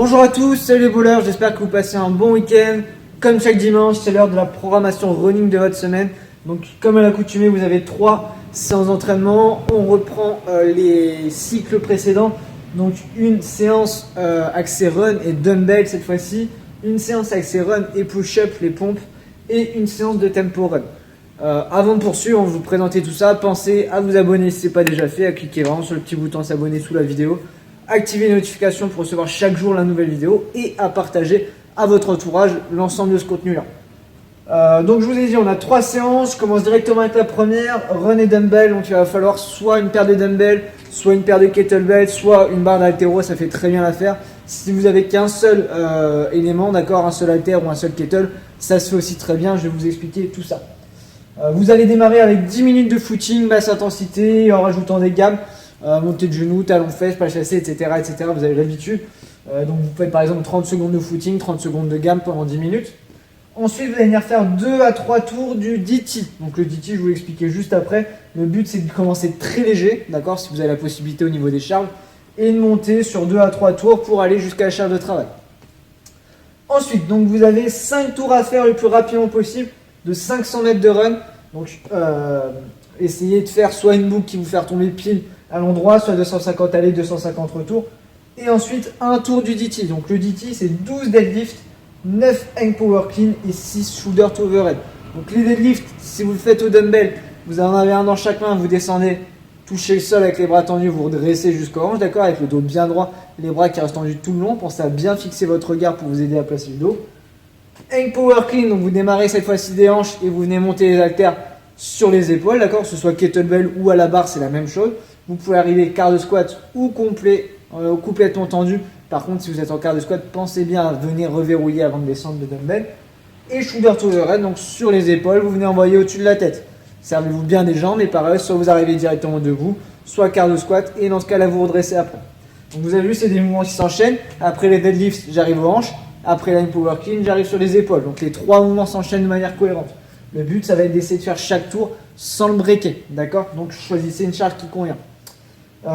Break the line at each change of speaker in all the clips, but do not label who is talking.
Bonjour à tous, salut les bowlers, j'espère que vous passez un bon week-end. Comme chaque dimanche, c'est l'heure de la programmation running de votre semaine. Donc comme à l'accoutumée, vous avez 3 séances d'entraînement. On reprend les cycles précédents. Donc une séance axée run et dumbbell cette fois-ci. Une séance axée run et push-up, les pompes. Et une séance de tempo run. Avant de poursuivre, on va vous présenter tout ça. Pensez à vous abonner si ce n'est pas déjà fait, à cliquer vraiment sur le petit bouton s'abonner sous la vidéo. Activez les notifications pour recevoir chaque jour la nouvelle vidéo et à partager à votre entourage l'ensemble de ce contenu-là. Donc je vous ai dit, on a 3 séances. Je commence directement avec la première, run et dumbbell. Donc il va falloir soit une paire de dumbbells, soit une paire de kettlebells, soit une barre d'haltéro, ça fait très bien l'affaire. Si vous avez qu'un seul élément, d'accord, un seul halter ou un seul kettle, ça se fait aussi très bien. Je vais vous expliquer tout ça. Vous allez démarrer avec 10 minutes de footing, basse intensité, en rajoutant des gammes. Montée de genoux, talons fesses, pas chassé, etc., etc. Vous avez l'habitude. Donc vous faites par exemple 30 secondes de footing, 30 secondes de gamme pendant 10 minutes. Ensuite, vous allez venir faire 2 à 3 tours du DT. Donc le DT, je vais vous l'expliquer juste après. Le but, c'est de commencer très léger, d'accord, si vous avez la possibilité au niveau des charges, et de monter sur 2 à 3 tours pour aller jusqu'à la charge de travail. Ensuite, donc vous avez 5 tours à faire le plus rapidement possible de 500 mètres de run. Donc essayez de faire soit une boucle qui vous fait tomber pile à l'endroit, soit 250 allées, 250 retours. Et ensuite, un tour du DT. Donc le DT, c'est 12 deadlifts, 9 hang power clean et 6 shoulder to overhead. Donc les deadlifts, si vous le faites au dumbbell, vous en avez un dans chaque main, vous descendez, touchez le sol avec les bras tendus, vous redressez jusqu'au hanche, d'accord, avec le dos bien droit, les bras qui restent tendus tout le long. Pensez à bien fixer votre regard pour vous aider à placer le dos. Hang power clean, donc vous démarrez cette fois-ci des hanches et vous venez monter les haltères sur les épaules, d'accord, que ce soit kettlebell ou à la barre, c'est la même chose. Vous pouvez arriver quart de squat ou complètement tendu. Par contre, si vous êtes en quart de squat, pensez bien à venir reverrouiller avant de descendre le dumbbell. Et shoulder to overhead, donc sur les épaules, vous venez envoyer au-dessus de la tête. Servez-vous bien des jambes et pareil, soit vous arrivez directement debout, soit quart de squat et dans ce cas-là, vous redressez après. Donc vous avez vu, c'est des mouvements qui s'enchaînent. Après les deadlifts, j'arrive aux hanches. Après la power clean, j'arrive sur les épaules. Donc les 3 mouvements s'enchaînent de manière cohérente. Le but, ça va être d'essayer de faire chaque tour sans le breaker, d'accord? Donc choisissez une charge qui convient.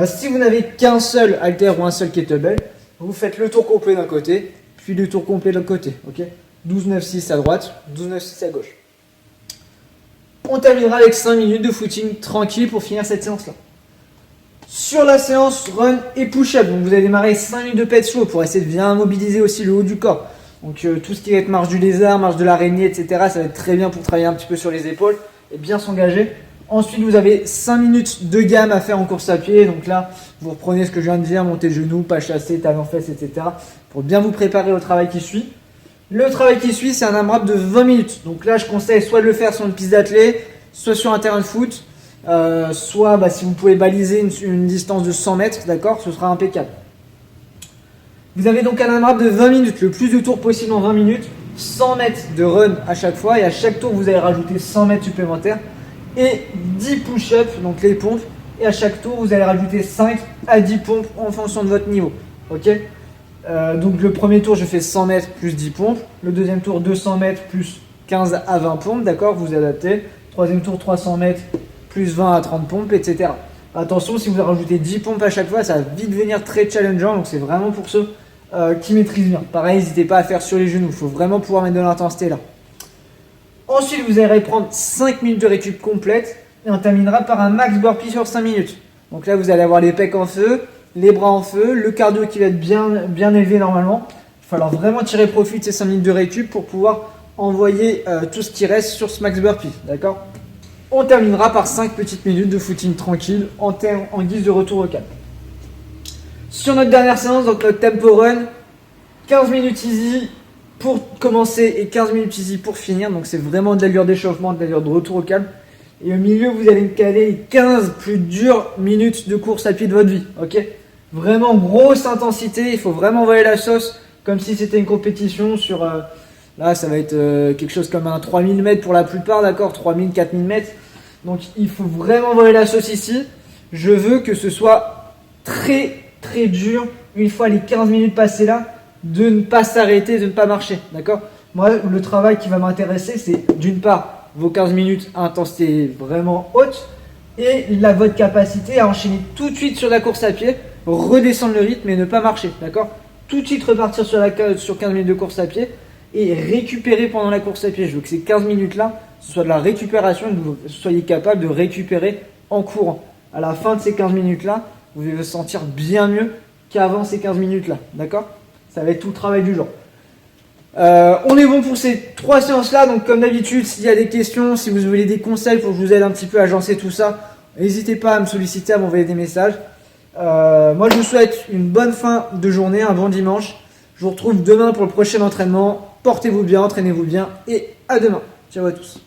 Si vous n'avez qu'un seul halter ou un seul kettlebell, vous faites le tour complet d'un côté, puis le tour complet de l'autre côté. Ok, 12-9-6 à droite, 12-9-6 à gauche. On terminera avec 5 minutes de footing tranquille pour finir cette séance-là. Sur la séance run et push-up, donc vous allez démarrer 5 minutes de pet slow pour essayer de bien mobiliser aussi le haut du corps. Donc tout ce qui va être marche du lézard, marche de l'araignée, etc. Ça va être très bien pour travailler un petit peu sur les épaules et bien s'engager. Ensuite, vous avez 5 minutes de gamme à faire en course à pied. Donc là, vous reprenez ce que je viens de dire, montée genoux, pas chassé, talons fesses, etc. pour bien vous préparer au travail qui suit. Le travail qui suit, c'est un AMRAP de 20 minutes. Donc là, je conseille soit de le faire sur une piste d'athlée, soit sur un terrain de foot, soit si vous pouvez baliser une distance de 100 mètres, d'accord, ce sera impeccable. Vous avez donc un AMRAP de 20 minutes, le plus de tours possible en 20 minutes, 100 mètres de run à chaque fois, et à chaque tour, vous allez rajouter 100 mètres supplémentaires. Et 10 push-ups, donc les pompes, et à chaque tour vous allez rajouter 5 à 10 pompes en fonction de votre niveau. Ok, donc le premier tour je fais 100 mètres plus 10 pompes, le deuxième tour 200 mètres plus 15 à 20 pompes, d'accord, vous adaptez, troisième tour 300 mètres plus 20 à 30 pompes, etc. Attention, si vous rajoutez 10 pompes à chaque fois, ça va vite devenir très challengeant, donc c'est vraiment pour ceux qui maîtrisent bien. Pareil, n'hésitez pas à faire sur les genoux, il faut vraiment pouvoir mettre de l'intensité là. Ensuite, vous allez prendre 5 minutes de récup complète et on terminera par un max burpee sur 5 minutes. Donc là, vous allez avoir les pecs en feu, les bras en feu, le cardio qui va être bien élevé normalement. Il va falloir vraiment tirer profit de ces 5 minutes de récup pour pouvoir envoyer tout ce qui reste sur ce max burpee. D'accord ? On terminera par 5 petites minutes de footing tranquille en guise de retour au calme. Sur notre dernière séance, donc notre tempo run, 15 minutes easy pour commencer et 15 minutes easy pour finir. Donc c'est vraiment de l'allure d'échauffement, de l'allure de retour au calme. Et au milieu, vous allez caler les 15 plus dures minutes de course à pied de votre vie. Ok, vraiment grosse intensité, il faut vraiment envoyer la sauce comme si c'était une compétition sur... là, ça va être quelque chose comme un 3000 mètres pour la plupart, d'accord, 3000, 4000 mètres. Donc il faut vraiment envoyer la sauce ici. Je veux que ce soit très très dur une fois les 15 minutes passées là, de ne pas s'arrêter, de ne pas marcher, d'accord. Moi, le travail qui va m'intéresser, c'est d'une part vos 15 minutes à intensité vraiment haute et votre capacité à enchaîner tout de suite sur la course à pied, redescendre le rythme et ne pas marcher, d'accord. tout de suite repartir sur 15 minutes de course à pied et récupérer pendant la course à pied. Je veux que ces 15 minutes-là, ce soit de la récupération, que vous soyez capable de récupérer en courant. À la fin de ces 15 minutes-là, vous allez vous sentir bien mieux qu'avant ces 15 minutes-là. D'accord? Ça va être tout le travail du jour. On est bon pour ces 3 séances-là. Donc, comme d'habitude, s'il y a des questions, si vous voulez des conseils pour que je vous aide un petit peu à agencer tout ça, n'hésitez pas à me solliciter, à m'envoyer des messages. Moi, je vous souhaite une bonne fin de journée, un bon dimanche. Je vous retrouve demain pour le prochain entraînement. Portez-vous bien, entraînez-vous bien et à demain. Ciao à tous.